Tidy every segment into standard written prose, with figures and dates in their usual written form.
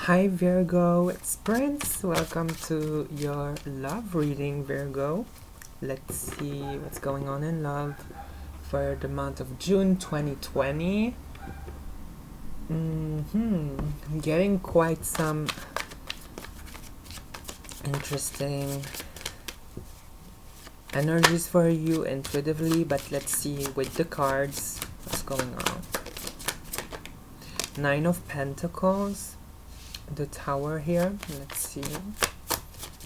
Hi Virgo, it's Prince. Welcome to your love reading, Virgo. Let's see what's going on in love for the month of June 2020. I'm getting quite some interesting energies for you intuitively, but let's see with the cards what's going on. Nine of Pentacles, the Tower here. Let's see.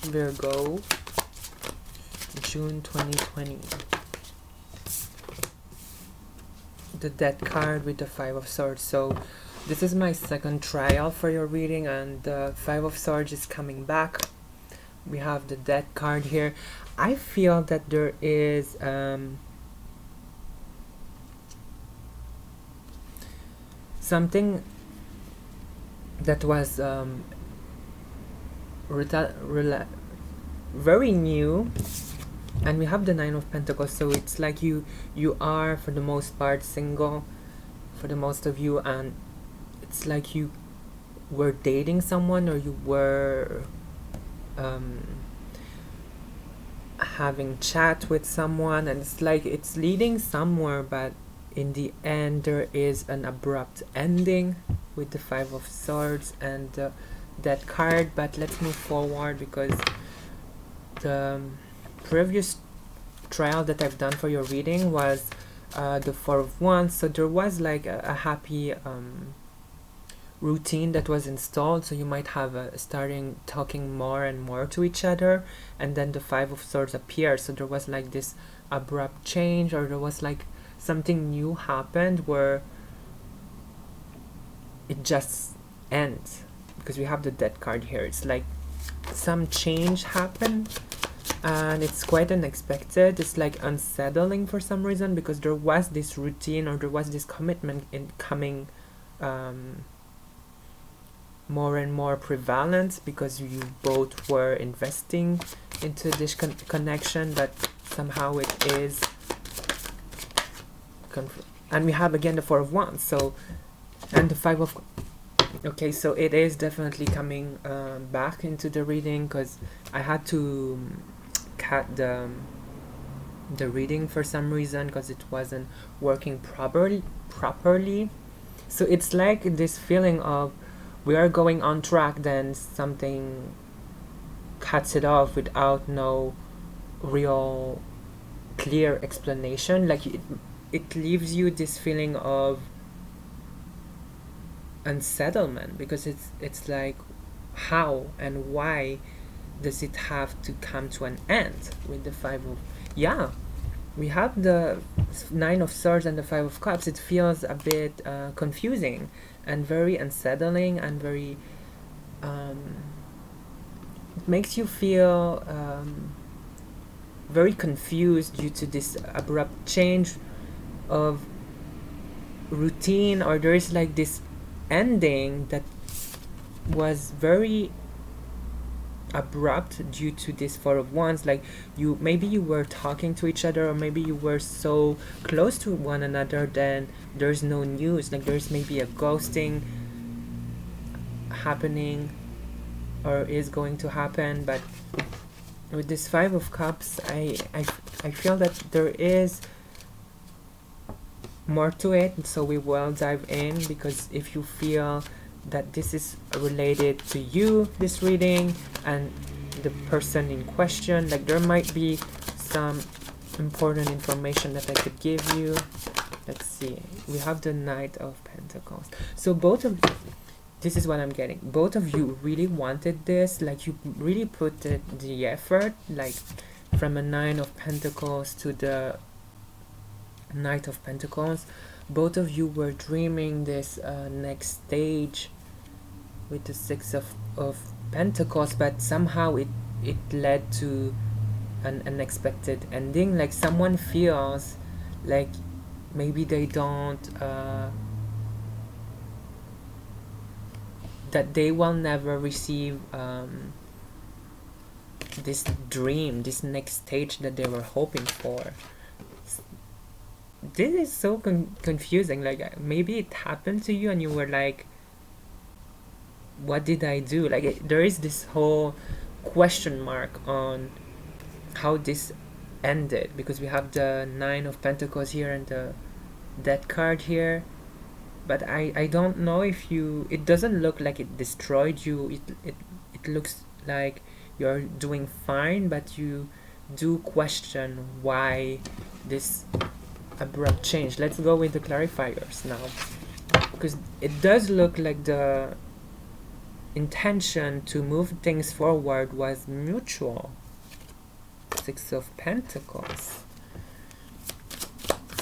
Virgo, June 2020. The Death card with the Five of Swords. So this is my second trial for your reading, and the Five of Swords is coming back. We have the Death card here. I feel that there is something that was very new, and we have the Nine of Pentacles, so it's like you are for the most part single for the most of you, and it's like you were dating someone, or you were having chat with someone, and it's like it's leading somewhere, but in the end there is an abrupt ending with the Five of Swords and that card. But let's move forward, because the previous trial that I've done for your reading was the Four of Wands, so there was like a happy routine that was installed, so you might have starting talking more and more to each other, and then the Five of Swords appeared, so there was like this abrupt change, or there was like something new happened where it just ends, because we have the Death card here. It's like some change happened, and it's quite unexpected. It's like unsettling for some reason, because there was this routine, or there was this commitment in coming more and more prevalent, because you both were investing into this connection, but somehow it is and we have again the Four of Wands, so, and the Five of, okay, so it is definitely coming back into the reading, because I had to cut the reading for some reason, because it wasn't working properly. So it's like this feeling of we are going on track, then something cuts it off without no real clear explanation. Like it leaves you this feeling of unsettlement, because it's like, how and why does it have to come to an end with the Five of, yeah, we have the Nine of Swords and the Five of Cups. It feels a bit confusing and very unsettling, and very it makes you feel very confused due to this abrupt change of routine, or there is like this ending that was very abrupt due to this Four of Wands. Like maybe you were talking to each other, or maybe you were so close to one another, then there's no news, like there's maybe a ghosting happening, or is going to happen. But with this Five of Cups, I feel that there is more to it, so we will dive in, because if you feel that this is related to you, this reading, and the person in question, like there might be some important information that I could give you. Let's see, we have the Knight of Pentacles, so both of, this is what I'm getting, both of you really wanted this, like you really put the effort, like from a Nine of Pentacles to the Knight of Pentacles. Both of you were dreaming this next stage with the Six of Pentacles, but somehow it led to an unexpected ending. Like someone feels like maybe they don't that they will never receive this dream, this next stage that they were hoping for. This is so confusing. Like maybe it happened to you and you were like, what did I do? Like there is this whole question mark on how this ended, because we have the Nine of Pentacles here and the Death card here. But I don't know if you, it doesn't look like it destroyed you. It looks like you're doing fine, but you do question why this abrupt change. Let's go with the clarifiers now, because it does look like the intention to move things forward was mutual. Six of Pentacles.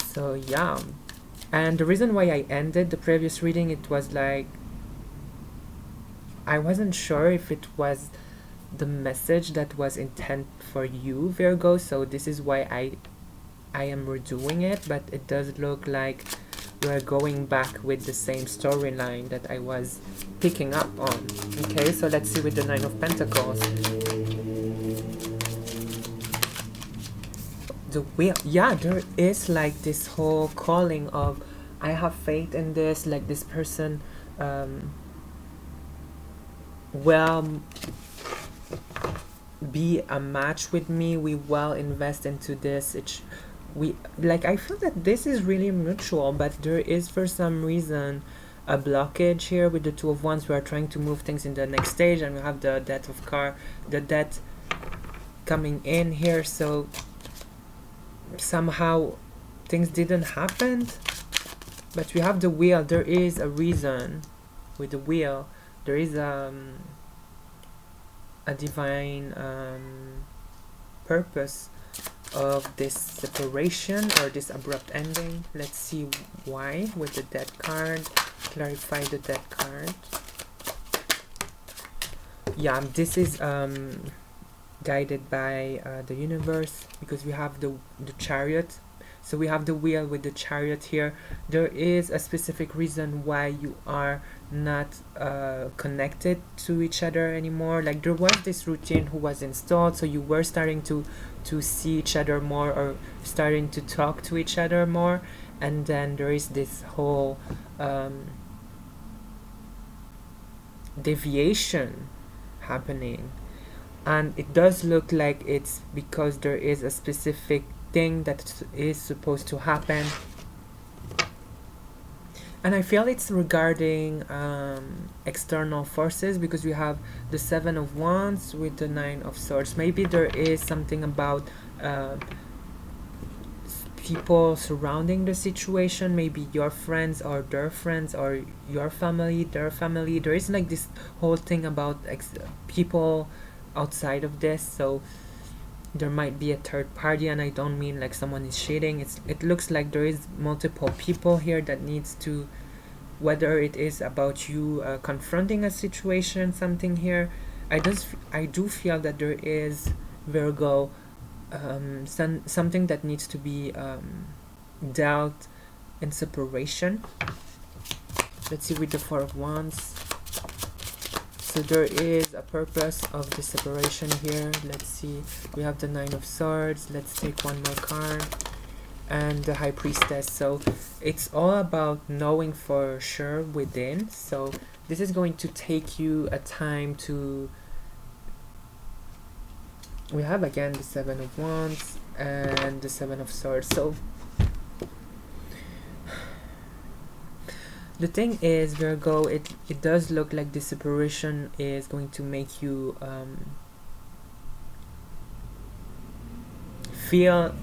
So yeah, and the reason why I ended the previous reading, it was like I wasn't sure if it was the message that was intent for you, Virgo, so this is why I am redoing it. But it does look like we're going back with the same storyline that I was picking up on. Okay, so let's see with the Nine of Pentacles. The Wheel. Yeah, there is like this whole calling of I have faith in this, like this person will be a match with me, we will invest into this. We like, I feel that this is really mutual, but there is for some reason a blockage here with the Two of Wands. We are trying to move things in the next stage, and we have the Death coming in here, so somehow things didn't happen. But we have the Wheel. There is a reason with the Wheel. There is a divine purpose of this separation or this abrupt ending. Let's see why with the Death card. Clarify the Death card. Yeah, this is guided by the universe, because we have the Chariot. So we have the Wheel with the Chariot here. There is a specific reason why you are not connected to each other anymore. Like there was this routine who was installed, so you were starting to see each other more, or starting to talk to each other more, and then there is this whole deviation happening. And it does look like it's because there is a specific thing that is supposed to happen, and I feel it's regarding external forces, because we have the Seven of Wands with the Nine of Swords. Maybe there is something about people surrounding the situation, maybe your friends or their friends, or your family, their family. There is like this whole thing about people outside of this, so there might be a third party, and I don't mean like someone is cheating. It looks like there is multiple people here that needs to, whether it is about you confronting a situation, something here. I do feel that there is, Virgo, something that needs to be dealt in separation. Let's see with the Four of Wands. So there is a purpose of the separation here. Let's see. We have the Nine of Swords. Let's take one more card. And the High Priestess. So it's all about knowing for sure within. So this is going to take you a time to... We have again the Seven of Wands and the Seven of Swords. So the thing is, Virgo, it does look like the separation is going to make you feel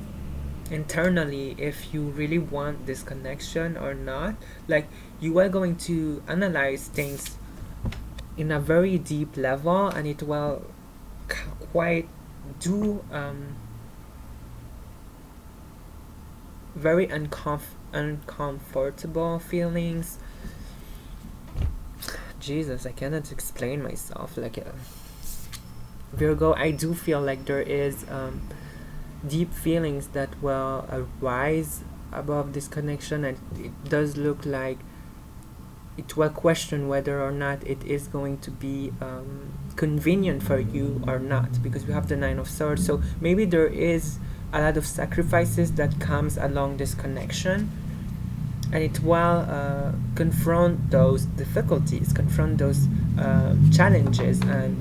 internally if you really want this connection or not. Like you are going to analyze things in a very deep level, and it will quite do very uncomfortable feelings. Jesus, I cannot explain myself. Like Virgo, I do feel like there is deep feelings that will arise above this connection, and it does look like it will question whether or not it is going to be convenient for you or not, because we have the Nine of Swords. So maybe there is a lot of sacrifices that comes along this connection, and it will confront those difficulties, confront those challenges, and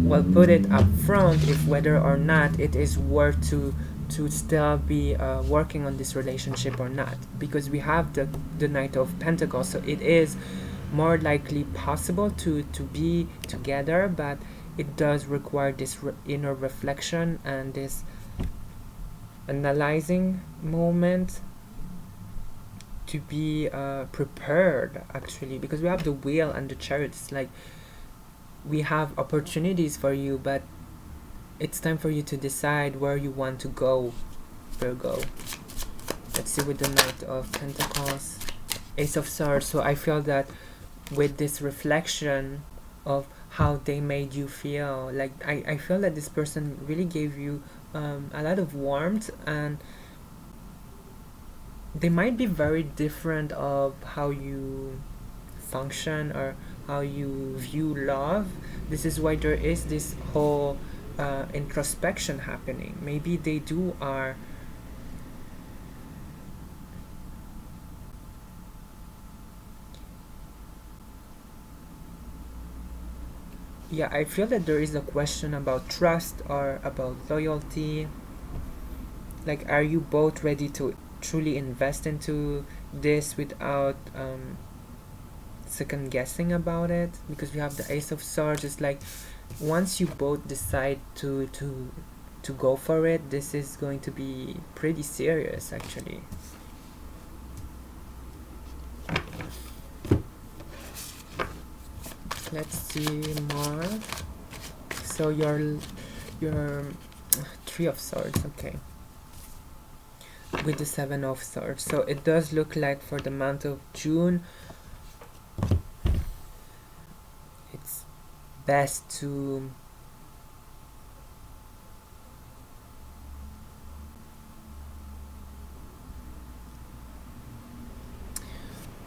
will put it up front if whether or not it is worth to still be working on this relationship or not, because we have the Knight of Pentacles, so it is more likely possible to be together, but it does require this inner reflection and this analyzing moment to be prepared, actually, because we have the Wheel and the Chariot. It's like we have opportunities for you, but it's time for you to decide where you want to go, Virgo. Let's see with the Knight of Pentacles, Ace of Swords. So I feel that with this reflection of how they made you feel, like I feel that this person really gave you a lot of warmth, and they might be very different of how you function or how you view love. This is why there is this whole introspection happening. Maybe they do are yeah, I feel that there is a question about trust or about loyalty. Like, are you both ready to truly invest into this without second guessing about it? Because we have the Ace of Swords. It's like once you both decide to go for it, this is going to be pretty serious, actually. Let's see more. So your Three of Swords, okay, with the Seven of Swords. So it does look like for the month of June, it's best to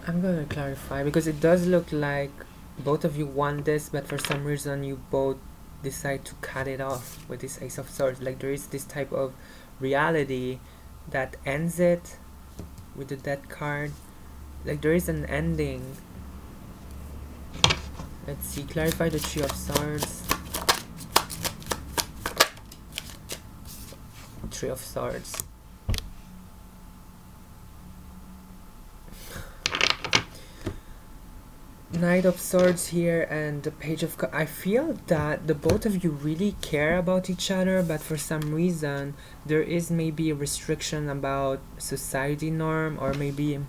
I'm gonna clarify, because it does look like both of you want this, but for some reason you both decide to cut it off with this Ace of Swords. Like, there is this type of reality that ends it with the Death card. Like, there is an ending. Let's see, clarify the Three of Swords. Three of Swords. Knight of Swords here and the Page of Cups. I feel that the both of you really care about each other, but for some reason there is maybe a restriction about society norm, or maybe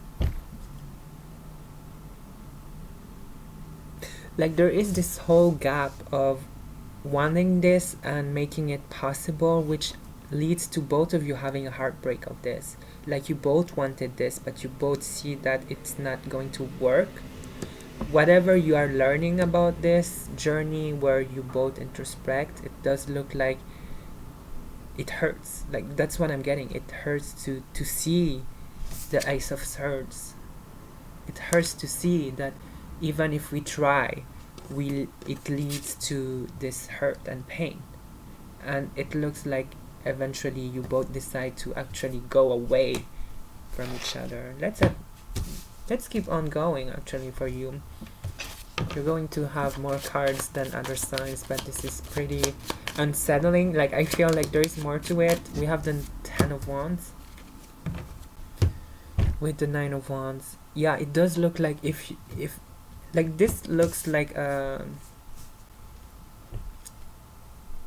like there is this whole gap of wanting this and making it possible, which leads to both of you having a heartbreak of this. Like, you both wanted this, but you both see that it's not going to work. Whatever you are learning about this journey where you both introspect, it does look like it hurts. Like, that's what I'm getting. It hurts to see the Ace of Swords. It hurts to see that even if we try, it leads to this hurt and pain. And it looks like eventually you both decide to actually go away from each other. Let's keep on going, actually, for you. You're going to have more cards than other signs, but this is pretty unsettling. Like, I feel like there is more to it. We have the Ten of Wands with the Nine of Wands. Yeah, it does look like if like, this looks like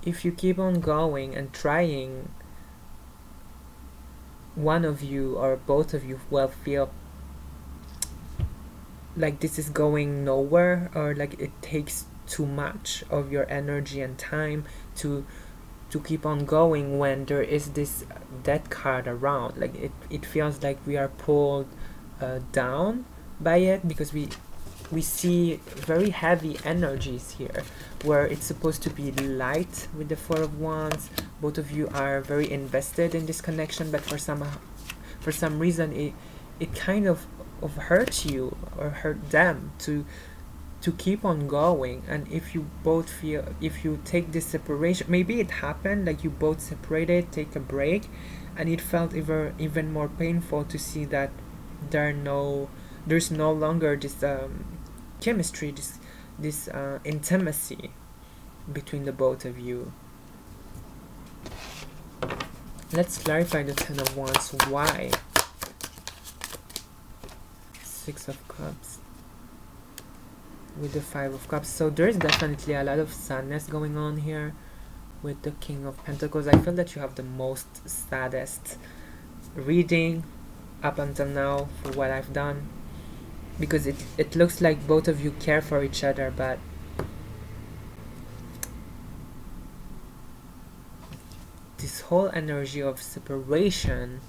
if you keep on going and trying, one of you or both of you will feel like this is going nowhere, or like it takes too much of your energy and time to keep on going when there is this Death card around. Like, it feels like we are pulled down by it, because we see very heavy energies here where it's supposed to be light with the Four of Wands. Both of you are very invested in this connection, but for some reason it kind of hurt you or hurt them to keep on going. And if you both feel, if you take this separation, maybe it happened like you both separated, take a break, and it felt even more painful to see that there's no longer this chemistry, this intimacy between the both of you. Let's clarify the Ten of Wands. Why? Six of Cups with the Five of Cups. So there's definitely a lot of sadness going on here with the King of Pentacles. I feel that you have the most saddest reading up until now for what I've done, because it looks like both of you care for each other, but this whole energy of separation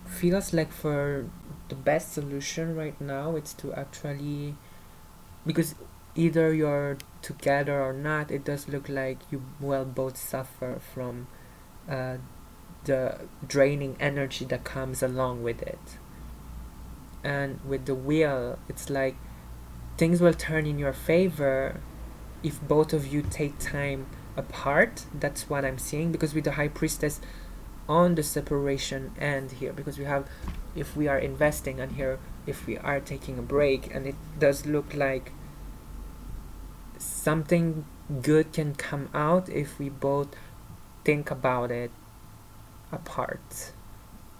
feels like for the best solution right now it's to actually, because either you're together or not, it does look like you will both suffer from the draining energy that comes along with it. And with the Wheel, it's like things will turn in your favor if both of you take time apart. That's what I'm seeing, because with the High Priestess on the separation end here, because we have, if we are investing, and here if we are taking a break, and it does look like something good can come out if we both think about it apart.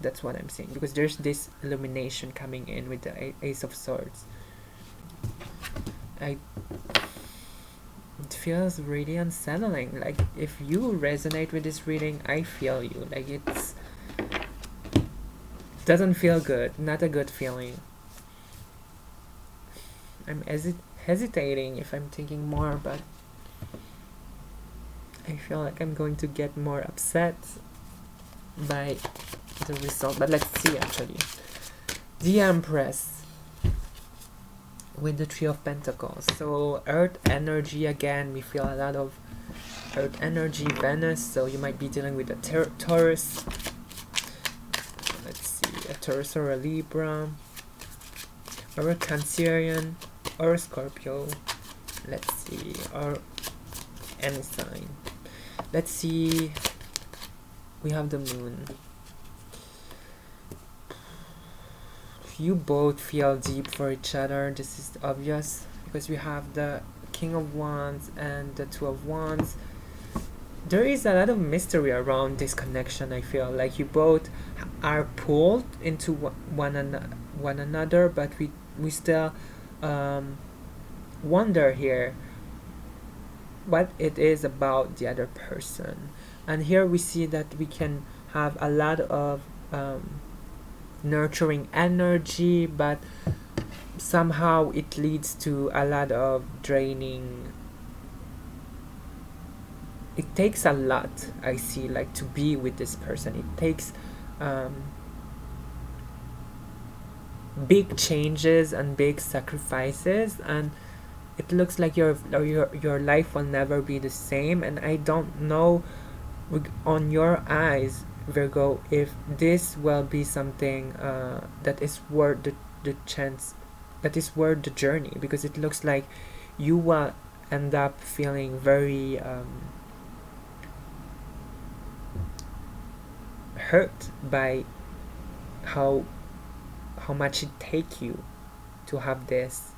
That's what I'm saying, because there's this illumination coming in with the Ace of Swords. It feels really unsettling. Like, if you resonate with this reading, I feel you. Like, it's doesn't feel good. Not a good feeling. I'm hesitating if I'm thinking more, but I feel like I'm going to get more upset by the result. But let's see, actually. The Empress with the Three of Pentacles. So earth energy again. We feel a lot of earth energy, Venus. So you might be dealing with a Taurus. Let's see, a Taurus or a Libra, or a Cancerian, or a Scorpio. Let's see, or any sign. Let's see. We have the Moon. You both feel deep for each other. This is obvious, because we have the King of Wands and the Two of Wands. There is a lot of mystery around this connection. I feel like you both are pulled into one another, but we still wonder here what it is about the other person. And here we see that we can have a lot of nurturing energy, but somehow it leads to a lot of draining. It takes a lot, I see, like, to be with this person. It takes big changes and big sacrifices, and it looks like your life will never be the same. And I don't know, on your eyes, Virgo, if this will be something that is worth the chance, that is worth the journey, because it looks like you will end up feeling very hurt by how much it takes you to have this,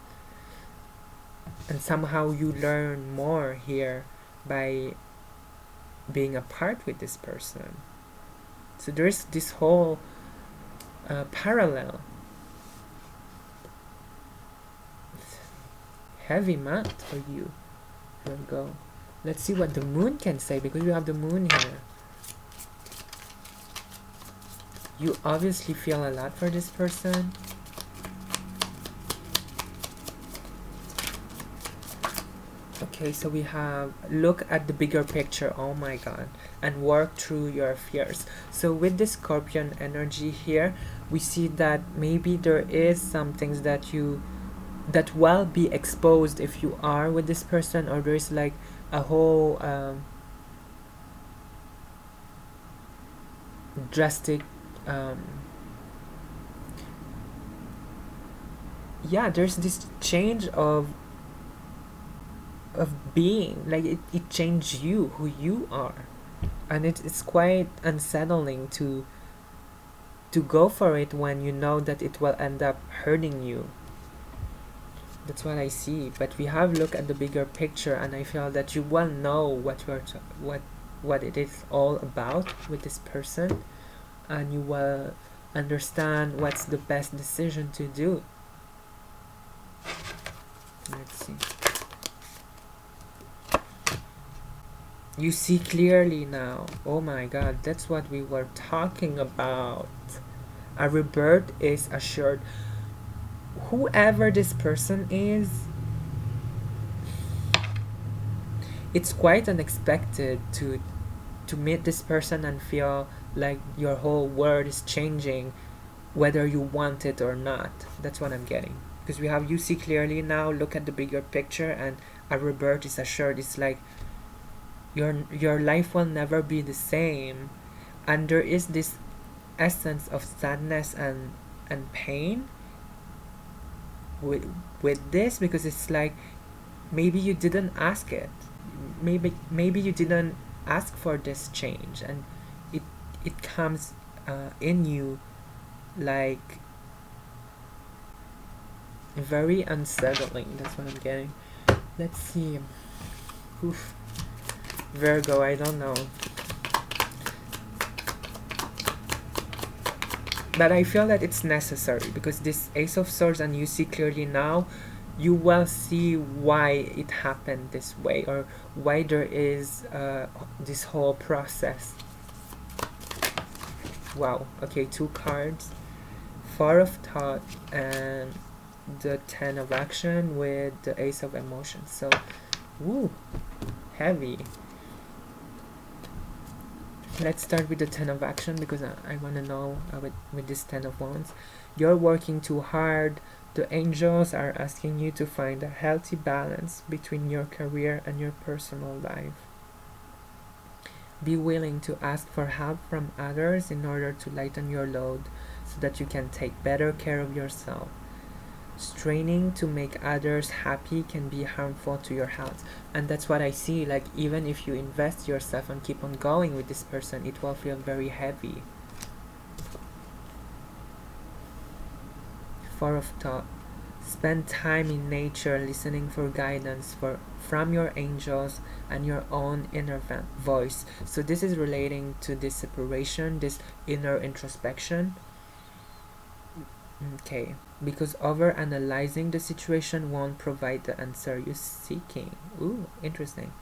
and somehow you learn more here by being apart with this person. So there's this whole parallel. Heavy month for you, Virgo. Let's see what the Moon can say, because we have the Moon here. You obviously feel a lot for this person. Okay, so we have look at the bigger picture, oh my god, and work through your fears. So with the Scorpion energy here, we see that maybe there is some things that will be exposed if you are with this person, or there's like a whole drastic yeah, there's this change of being, like it changed you, who you are. And it's quite unsettling to go for it when you know that it will end up hurting you. That's what I see. But we have looked at the bigger picture, and I feel that you will know what it is all about with this person, and you will understand what's the best decision to do. Let's see. You see clearly now. Oh my god, that's what we were talking about. A rebirth is assured. Whoever this person is, it's quite unexpected to meet this person and feel like your whole world is changing, whether you want it or not. That's what I'm getting. Because we have you see clearly now, look at the bigger picture, and a rebirth is assured. It's like your life will never be the same, and there is this essence of sadness and pain with this, because it's like maybe you didn't ask it, maybe you didn't ask for this change, and it it comes in you like very unsettling. That's what I'm getting. Let's see. Oof. Virgo, I don't know, but I feel that it's necessary, because this Ace of Swords, and you see clearly now, you will see why it happened this way, or why there is this whole process. Wow. Okay, 2 cards. 4 of Thought and the 10 of Action with the Ace of Emotions. So, woo, heavy. Let's start with the 10 of Action, because I want to know with this 10 of Wands. You're working too hard. The angels are asking you to find a healthy balance between your career and your personal life. Be willing to ask for help from others in order to lighten your load, so that you can take better care of yourself. Straining to make others happy can be harmful to your health. And that's what I see. Like, even if you invest yourself and keep on going with this person, it will feel very heavy. 4 of Thought. Spend time in nature, listening for guidance from your angels and your own inner voice. So this is relating to this separation, this inner introspection. Okay, because over analyzing the situation won't provide the answer you're seeking. Ooh, interesting.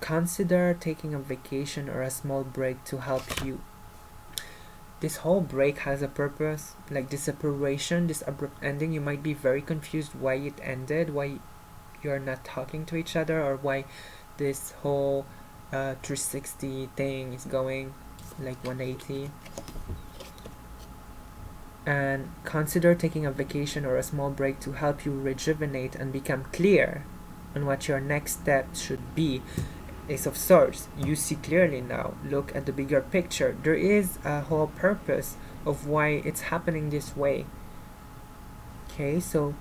Consider taking a vacation or a small break to help you. This whole break has a purpose, like this separation, this abrupt ending. You might be very confused why it ended, why you're not talking to each other, or why this whole 360 thing is going like 180. And consider taking a vacation or a small break to help you rejuvenate and become clear on what your next step should be. Ace of Swords, you see clearly now. Look at the bigger picture. There is a whole purpose of why it's happening this way. Okay, so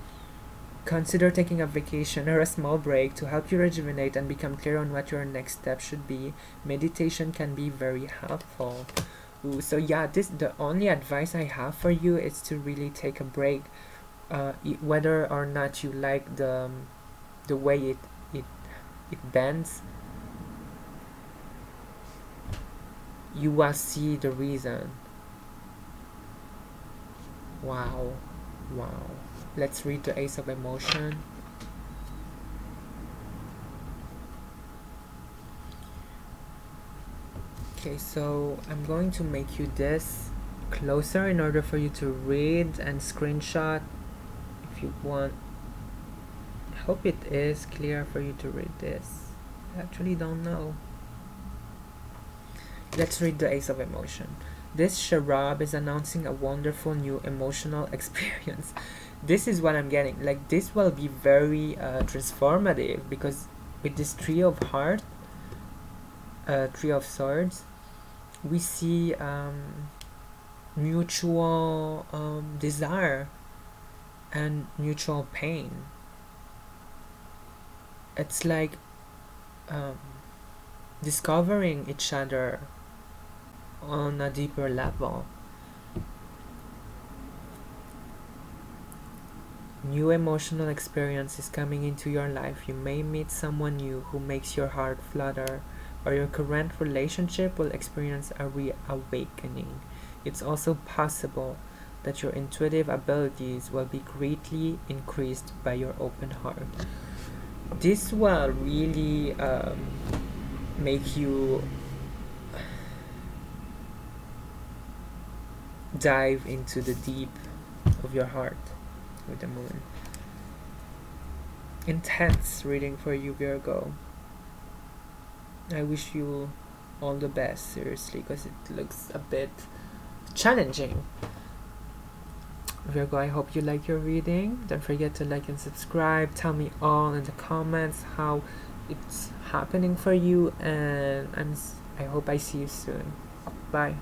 consider taking a vacation or a small break to help you rejuvenate and become clear on what your next step should be. Meditation can be very helpful. Ooh, so yeah, the only advice I have for you is to really take a break, whether or not you like the way it bends. You will see the reason. Wow. Let's read the Ace of Emotion. Okay, so I'm going to make you this closer in order for you to read and screenshot if you want. I hope it is clear for you to read this. I actually don't know. Let's read the Ace of Emotion. This charade is announcing a wonderful new emotional experience. This is what I'm getting. Like, this will be very transformative, because with this Three of Hearts, Three of Swords, we see mutual desire and mutual pain. It's like discovering each other on a deeper level. New emotional experiences coming into your life. You may meet someone new who makes your heart flutter, or your current relationship will experience a reawakening. It's also possible that your intuitive abilities will be greatly increased by your open heart. This will really make you dive into the deep of your heart with the moon. Intense reading for you, Virgo. I wish you all the best, seriously, because it looks a bit challenging. Virgo, I hope you like your reading. Don't forget to like and subscribe. Tell me all in the comments how it's happening for you, and I hope I see you soon. Bye.